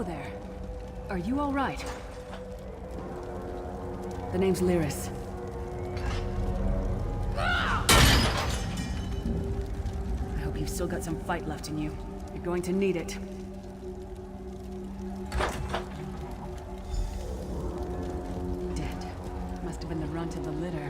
there. Are you all right? The name's Lyris. I hope you've still got some fight left in you. You're going to need it. Dead. Must have been the runt of the litter.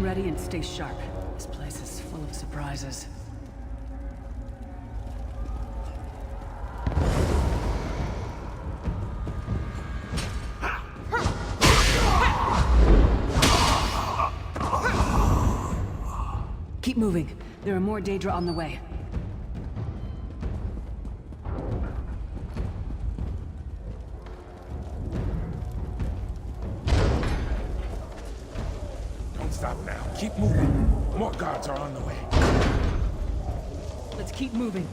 Ready and stay sharp. This place is full of surprises. Keep moving. There are more Daedra on the way. Stop now. Keep moving. More guards are on the way. Let's keep moving.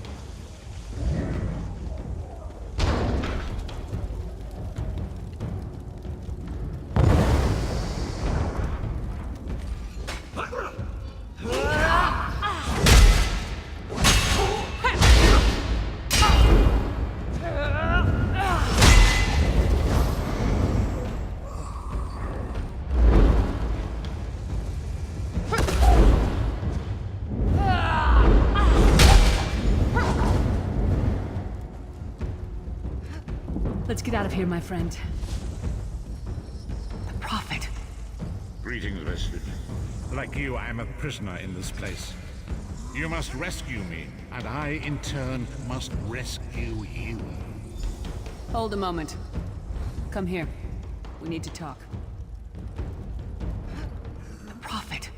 Let's get out of here, my friend. The Prophet. Greetings, Vested. Like you, I am a prisoner in this place. You must rescue me, and I, in turn, must rescue you. Hold a moment. Come here. We need to talk. The Prophet.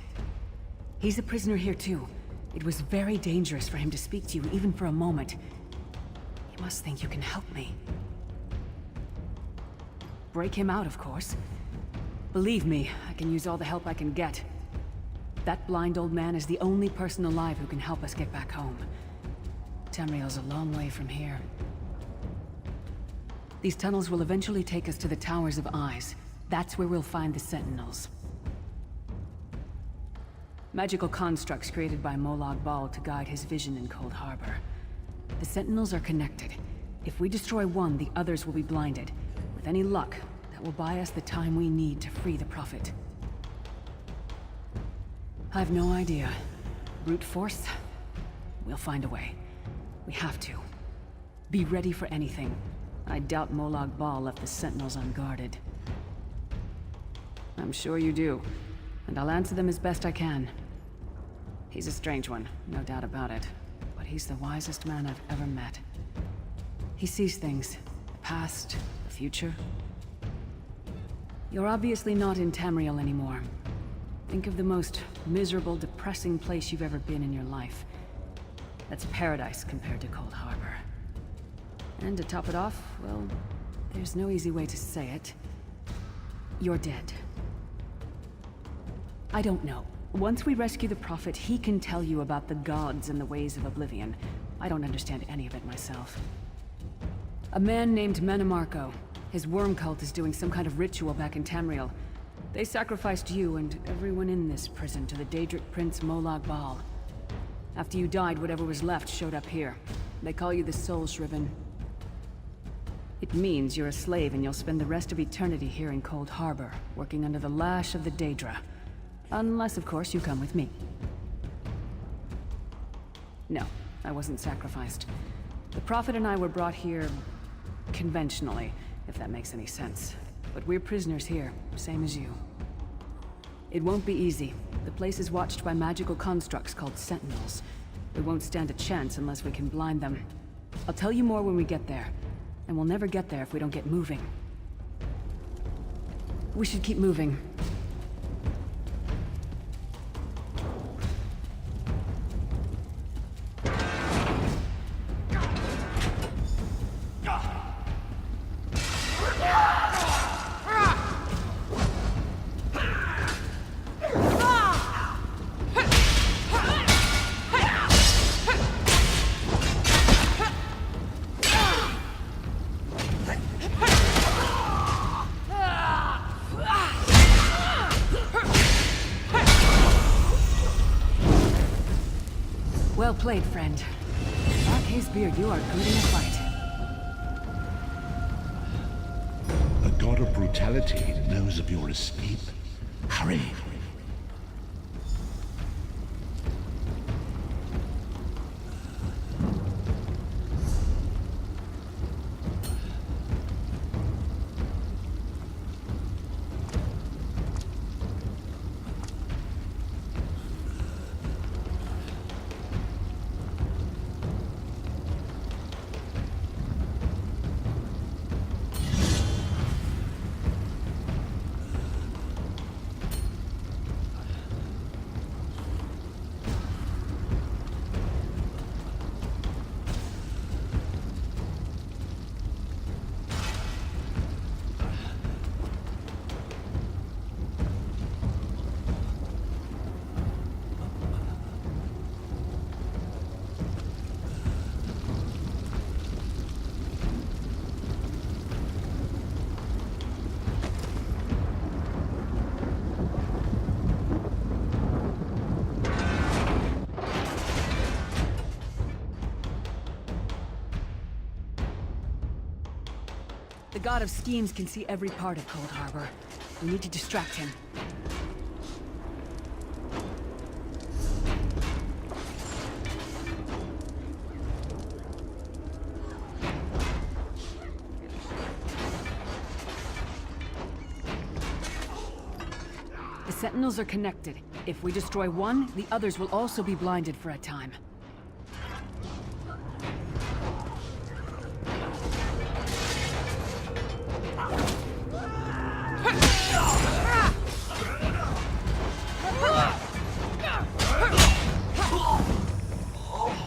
He's a prisoner here, too. It was very dangerous for him to speak to you, even for a moment. You must think you can help me. Break him out, of course. Believe me, I can use all the help I can get. That blind old man is the only person alive who can help us get back home. Tamriel's a long way from here. These tunnels will eventually take us to the Towers of Eyes. That's where we'll find the Sentinels. Magical constructs created by Molag Bal to guide his vision in Cold Harbor. The Sentinels are connected. If we destroy one, the others will be blinded. With any luck, that will buy us the time we need to free the Prophet. I've no idea. Brute force? We'll find a way. We have to. Be ready for anything. I doubt Molag Bal left the Sentinels unguarded. I'm sure you do. And I'll answer them as best I can. He's a strange one, no doubt about it. But he's the wisest man I've ever met. He sees things. The past, the future. You're obviously not in Tamriel anymore. Think of the most miserable, depressing place you've ever been in your life. That's paradise compared to Cold Harbor. And to top it off, well, there's no easy way to say it. You're dead. I don't know. Once we rescue the Prophet, he can tell you about the gods and the ways of Oblivion. I don't understand any of it myself. A man named Menomarco. His worm cult is doing some kind of ritual back in Tamriel. They sacrificed you and everyone in this prison to the Daedric Prince Molag Bal. After you died, whatever was left showed up here. They call you the Soul Shriven. It means you're a slave and you'll spend the rest of eternity here in Cold Harbor, working under the lash of the Daedra. Unless, of course, you come with me. No, I wasn't sacrificed. The Prophet and I were brought here conventionally, if that makes any sense. But we're prisoners here, same as you. It won't be easy. The place is watched by magical constructs called Sentinels. We won't stand a chance unless we can blind them. I'll tell you more when we get there. And we'll never get there if we don't get moving. We should keep moving. Well played, friend. Arcade you are good in a fight. A god of brutality knows of your escape. Hurry! The God of Schemes can see every part of Cold Harbor. We need to distract him. The Sentinels are connected. If we destroy one, the others will also be blinded for a time.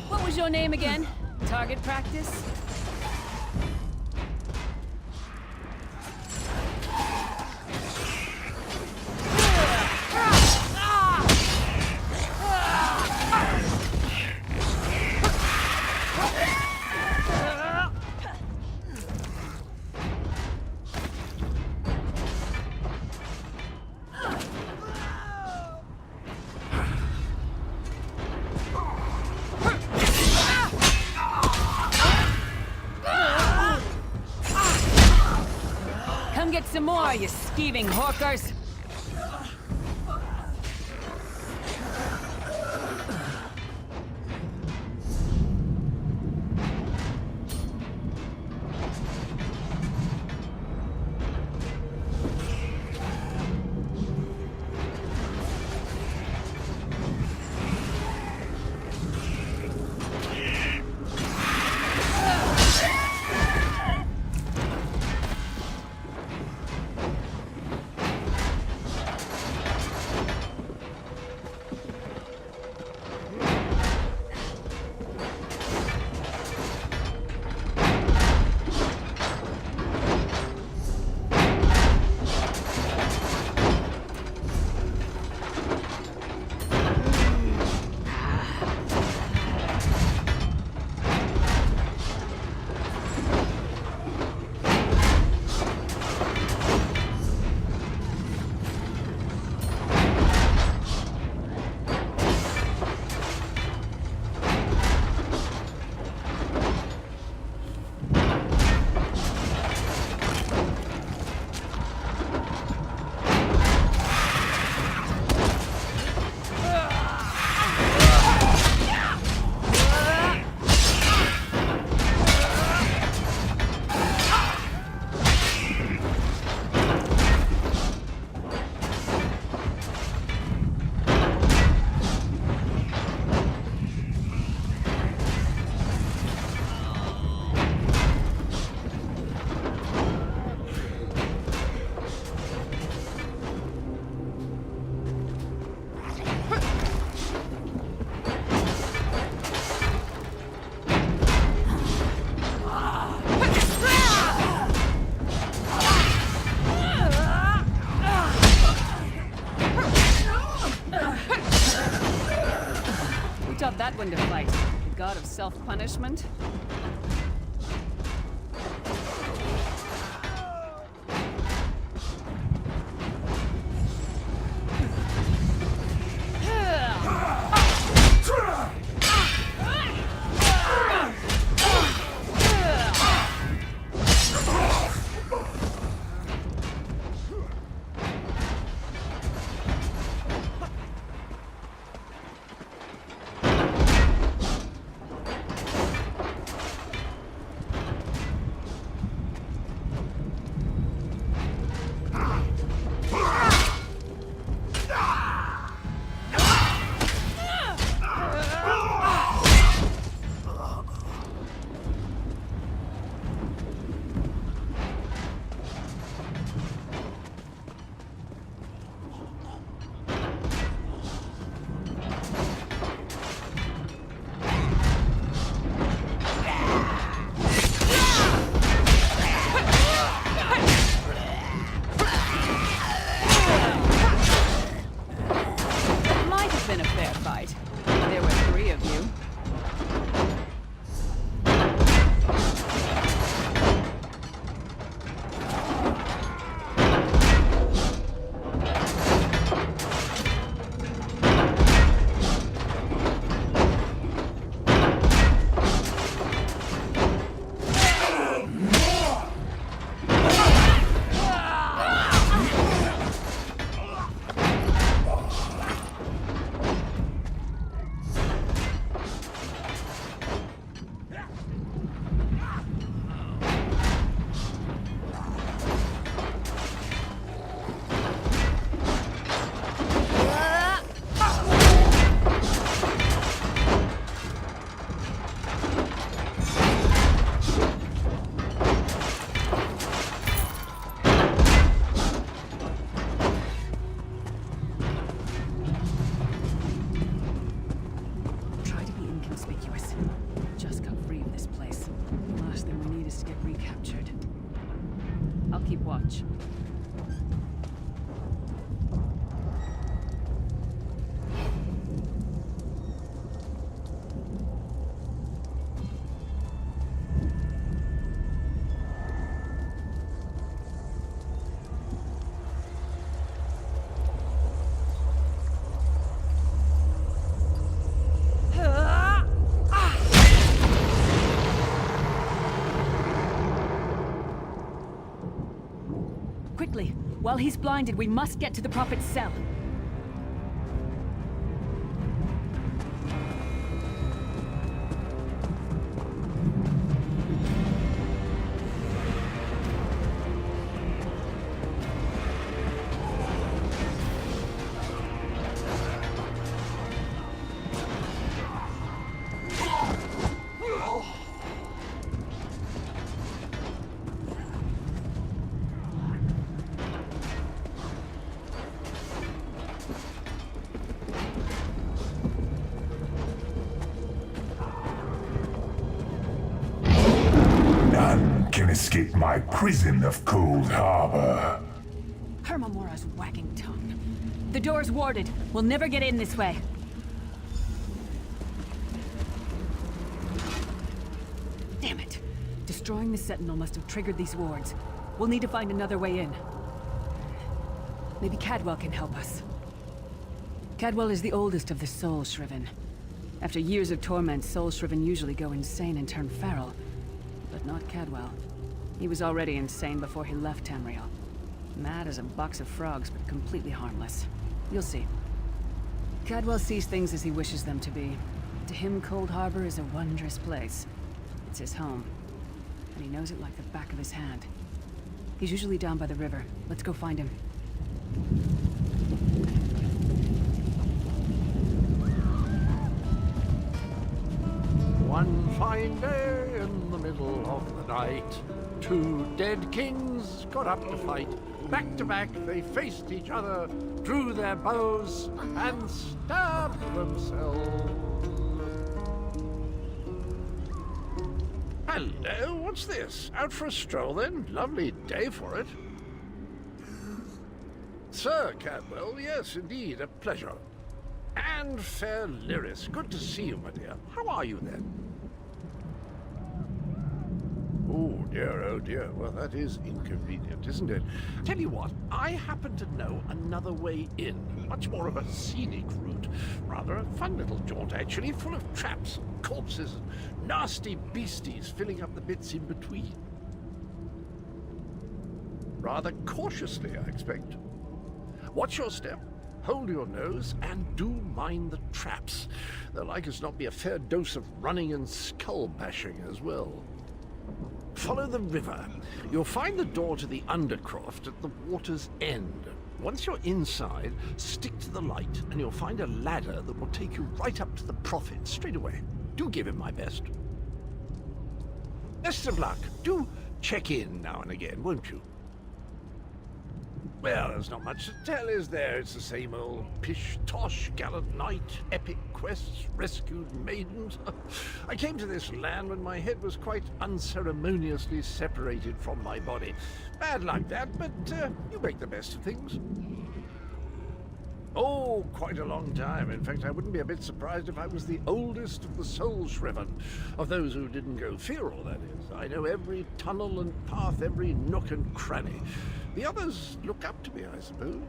What was your name again? Target practice? Come get some more, you skeeving hawkers! That one to fight. The god of self-punishment? keep watch. Quickly! While he's blinded, we must get to the Prophet's cell. Can escape my prison of Cold Harbor. Hermamora's wagging tongue. The door's warded. We'll never get in this way. Damn it. Destroying the Sentinel must have triggered these wards. We'll need to find another way in. Maybe Cadwell can help us. Cadwell is the oldest of the Soul Shriven. After years of torment, Soul Shriven usually go insane and turn feral. But not Cadwell. He was already insane before he left Tamriel. Mad as a box of frogs, but completely harmless. You'll see. Cadwell sees things as he wishes them to be. To him, Cold Harbor is a wondrous place. It's his home. And he knows it like the back of his hand. He's usually down by the river. Let's go find him. One fine day in the middle of the night, two dead kings got up to fight. Back to back they faced each other, drew their bows, and stabbed themselves. Hello, what's this? Out for a stroll then? Lovely day for it. Sir Cadwell, yes indeed, a pleasure. And fair Lyris, good to see you, my dear. How are you then? Oh dear, well that is inconvenient, isn't it? Tell you what, I happen to know another way in. Much more of a scenic route. Rather a fun little jaunt, actually, full of traps and corpses and nasty beasties filling up the bits in between. Rather cautiously, I expect. Watch your step. Hold your nose, and do mind the traps. There'll like as not be a fair dose of running and skull-bashing as well. Follow the river. You'll find the door to the Undercroft at the water's end. Once you're inside, stick to the light, and you'll find a ladder that will take you right up to the Prophet straight away. Do give him my best. Best of luck. Do check in now and again, won't you? Well, there's not much to tell, is there? It's the same old pish-tosh, gallant knight, epic quests, rescued maidens. I came to this land when my head was quite unceremoniously separated from my body. Bad luck that, but you make the best of things. Oh, quite a long time. In fact, I wouldn't be a bit surprised if I was the oldest of the Soul Shriven. Of those who didn't go feral, that is. I know every tunnel and path, every nook and cranny. The others look up to me, I suppose.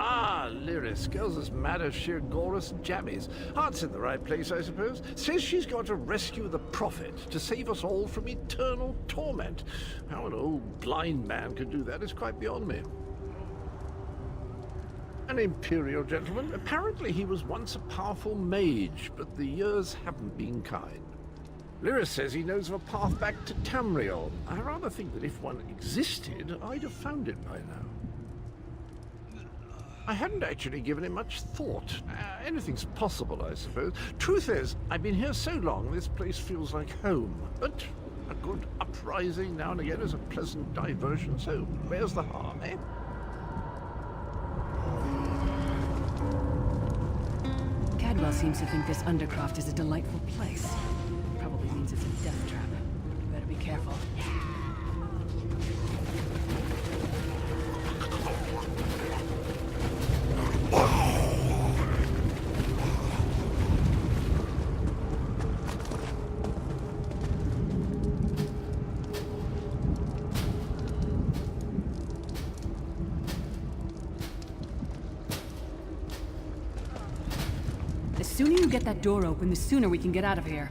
Ah, Lyris, girl's as mad as sheer Gorus jammies. Heart's in the right place, I suppose. Says she's got to rescue the Prophet to save us all from eternal torment. How an old blind man could do that is quite beyond me. An imperial gentleman. Apparently he was once a powerful mage, but the years haven't been kind. Lyris says he knows of a path back to Tamriel. I rather think that if one existed, I'd have found it by now. I hadn't actually given it much thought. Anything's possible, I suppose. Truth is, I've been here so long, this place feels like home. But a good uprising now and again is a pleasant diversion, so where's the harm, eh? Cadwell seems to think this Undercroft is a delightful place. Probably means it's a death trap. Better be careful. The sooner you get that door open, the sooner we can get out of here.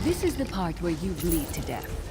This is the part where you bleed to death.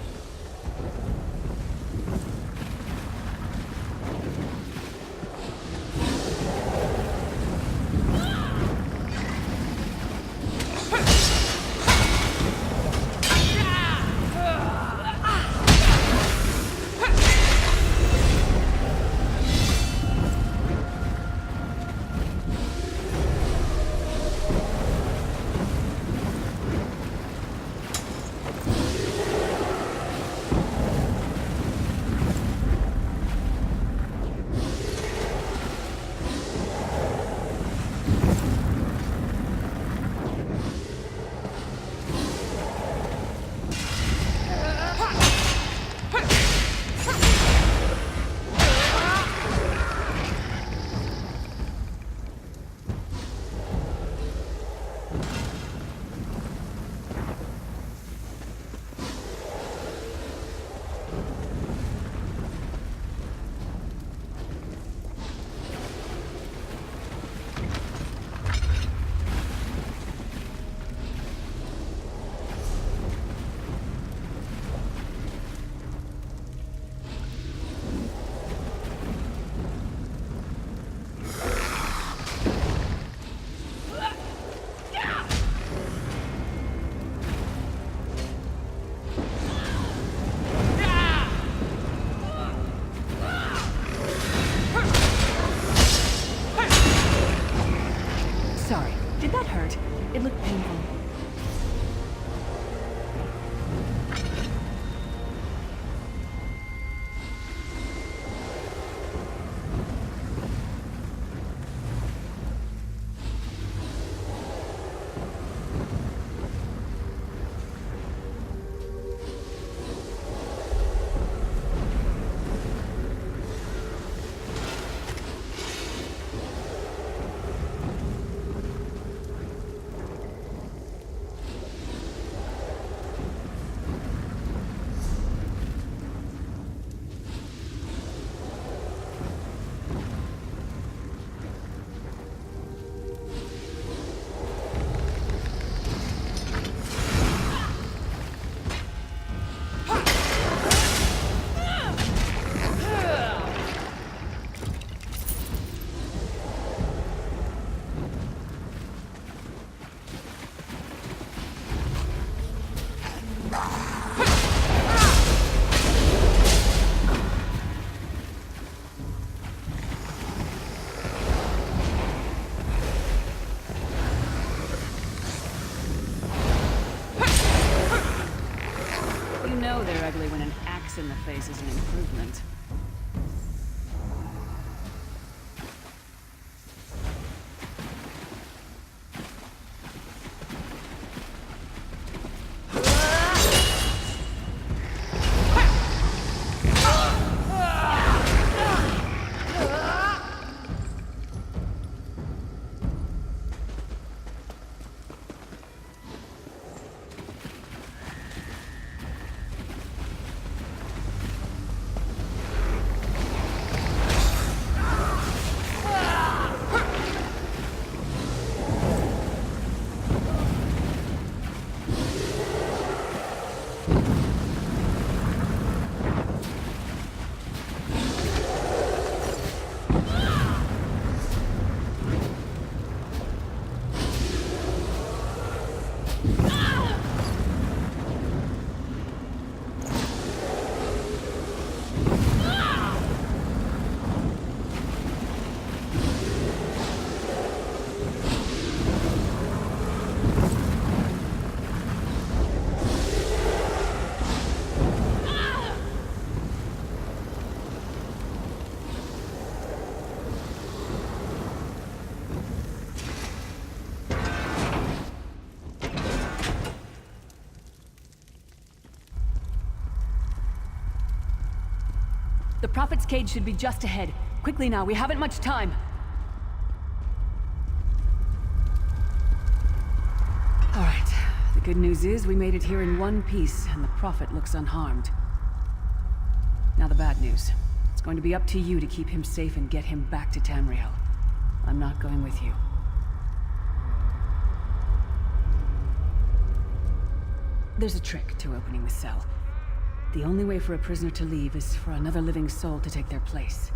kiss in the face is an improvement. The Prophet's cage should be just ahead. Quickly now, we haven't much time. All right. The good news is we made it here in one piece, and the Prophet looks unharmed. Now the bad news. It's going to be up to you to keep him safe and get him back to Tamriel. I'm not going with you. There's a trick to opening the cell. The only way for a prisoner to leave is for another living soul to take their place.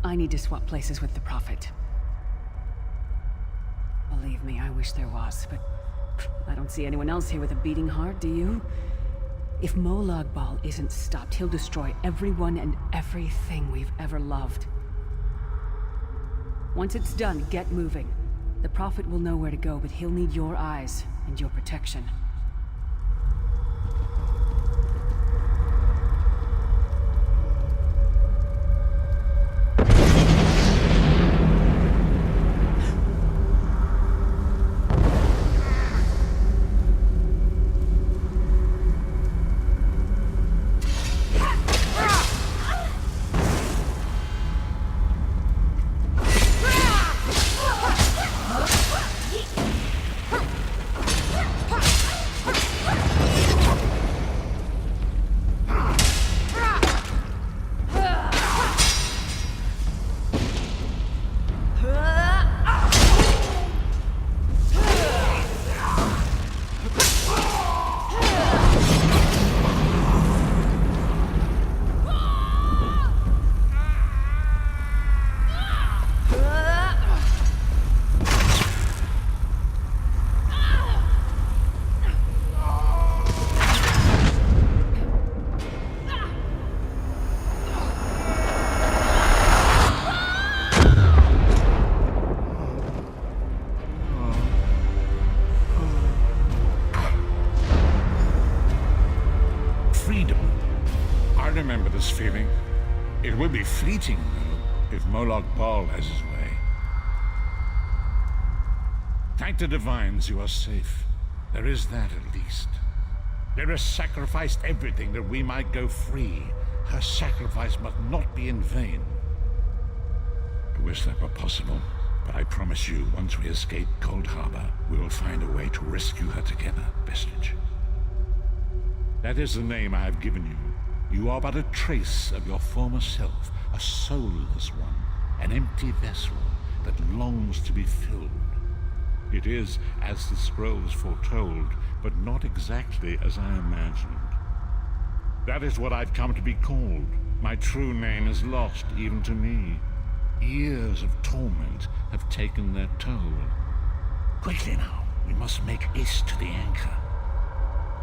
I need to swap places with the Prophet. Believe me, I wish there was, but I don't see anyone else here with a beating heart, do you? If Molag Bal isn't stopped, he'll destroy everyone and everything we've ever loved. Once it's done, get moving. The Prophet will know where to go, but he'll need your eyes and your protection. Feeling. It will be fleeting, though, if Molag Bal has his way. Thank the Divines you are safe. There is that at least. Lyra sacrificed everything that we might go free. Her sacrifice must not be in vain. I wish that were possible, but I promise you, once we escape Cold Harbor, we will find a way to rescue her together, Vestige. That is the name I have given you. You are but a trace of your former self, a soulless one, an empty vessel that longs to be filled. It is as the scrolls foretold, but not exactly as I imagined. That is what I've come to be called. My true name is lost even to me. Years of torment have taken their toll. Quickly now, we must make haste to the anchor.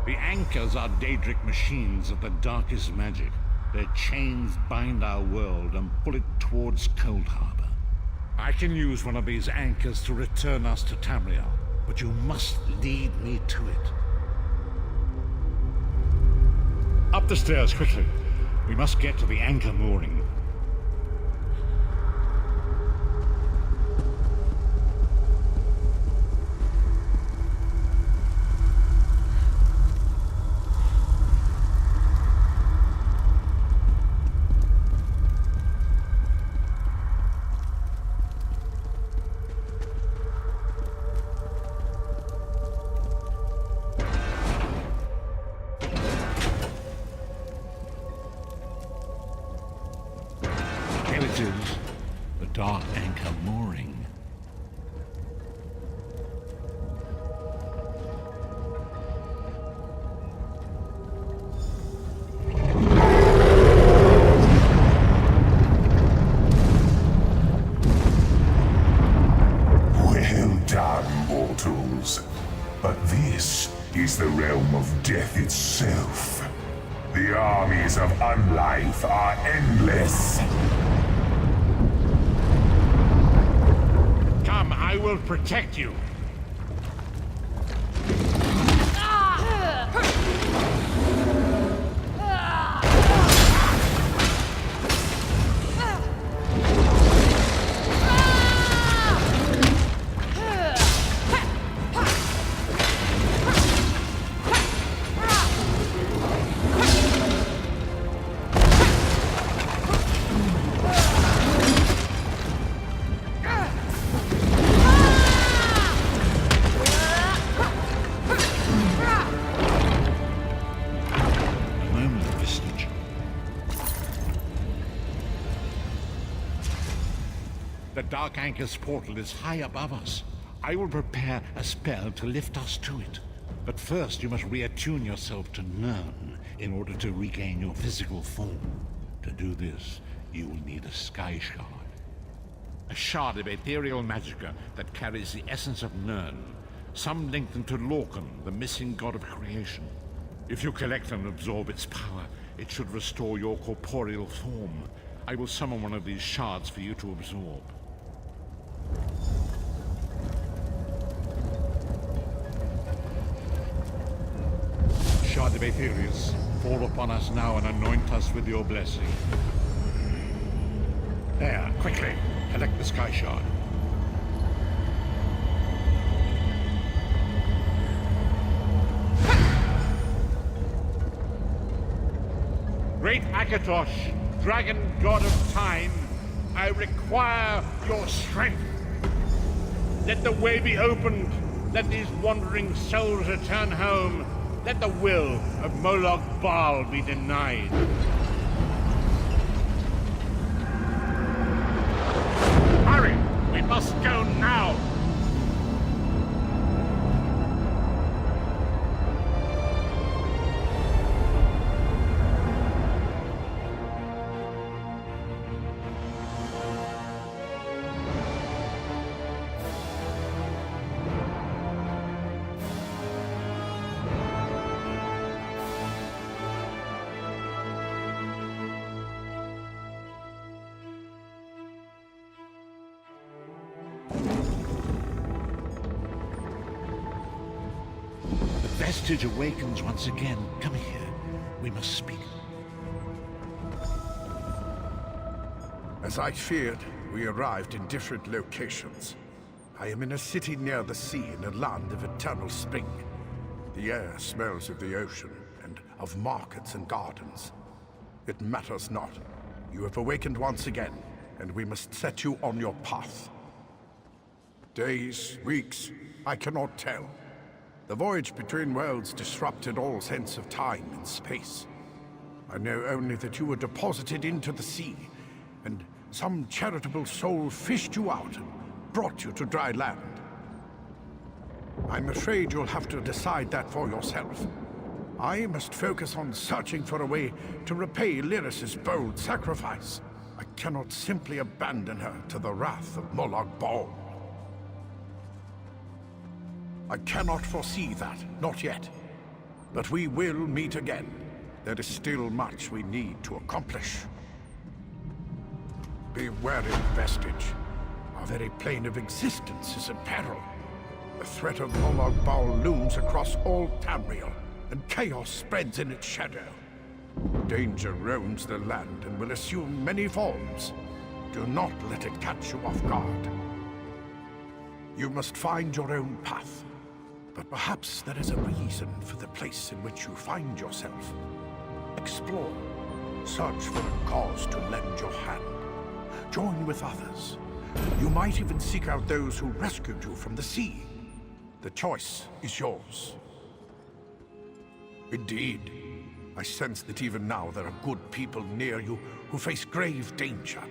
The anchors are Daedric machines of the darkest magic. Their chains bind our world and pull it towards Cold Harbor. I can use one of these anchors to return us to Tamriel, but you must lead me to it. Up the stairs, quickly. We must get to the anchor mooring. Here it is, the Dark Anchor mooring. Well done, mortals. But this is the realm of death itself. The armies of unlife are endless. Come, I will protect you. The Dark Anchor's portal is high above us. I will prepare a spell to lift us to it. But first you must reattune yourself to Nirn in order to regain your physical form. To do this, you will need a Sky Shard. A shard of ethereal magicka that carries the essence of Nirn. Some linked into Lorcan, the missing god of creation. If you collect and absorb its power, it should restore your corporeal form. I will summon one of these shards for you to absorb. Shard of Aetherius, fall upon us now and anoint us with your blessing. There, quickly, collect the Sky Shard. Great Akatosh, dragon god of time, I require your strength. Let the way be opened. Let these wandering souls return home. Let the will of Molag Bal be denied. Hurry! We must go now! Vestige awakens once again. Come here. We must speak. As I feared, we arrived in different locations. I am in a city near the sea in a land of eternal spring. The air smells of the ocean and of markets and gardens. It matters not. You have awakened once again, and we must set you on your path. Days, weeks, I cannot tell. The voyage between worlds disrupted all sense of time and space. I know only that you were deposited into the sea, and some charitable soul fished you out and brought you to dry land. I'm afraid you'll have to decide that for yourself. I must focus on searching for a way to repay Lyris's bold sacrifice. I cannot simply abandon her to the wrath of Molag Bal. I cannot foresee that, not yet. But we will meet again. There is still much we need to accomplish. Be wary, Vestige. Our very plane of existence is in peril. The threat of Molag Bal looms across all Tamriel, and chaos spreads in its shadow. Danger roams the land and will assume many forms. Do not let it catch you off guard. You must find your own path. But perhaps there is a reason for the place in which you find yourself. Explore. Search for a cause to lend your hand. Join with others. You might even seek out those who rescued you from the sea. The choice is yours. Indeed, I sense that even now there are good people near you who face grave danger.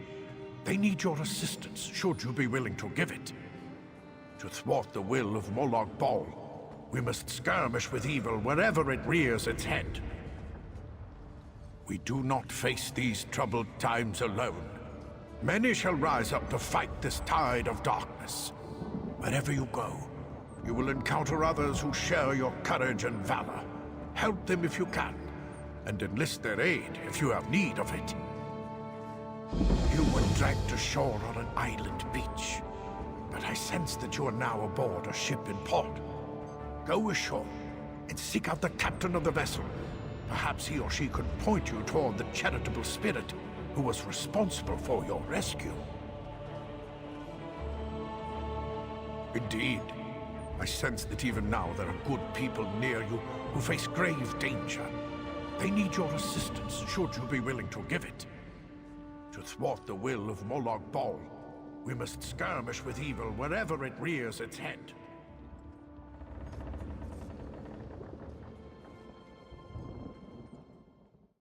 They need your assistance, should you be willing to give it. To thwart the will of Molag Bal, we must skirmish with evil wherever it rears its head. We do not face these troubled times alone. Many shall rise up to fight this tide of darkness. Wherever you go, you will encounter others who share your courage and valor. Help them if you can, and enlist their aid if you have need of it. You were dragged to shore on an island beach, but I sense that you are now aboard a ship in port. Go ashore and seek out the captain of the vessel. Perhaps he or she could point you toward the charitable spirit who was responsible for your rescue. Indeed, I sense that even now there are good people near you who face grave danger. They need your assistance, should you be willing to give it. To thwart the will of Molag Bal, we must skirmish with evil wherever it rears its head.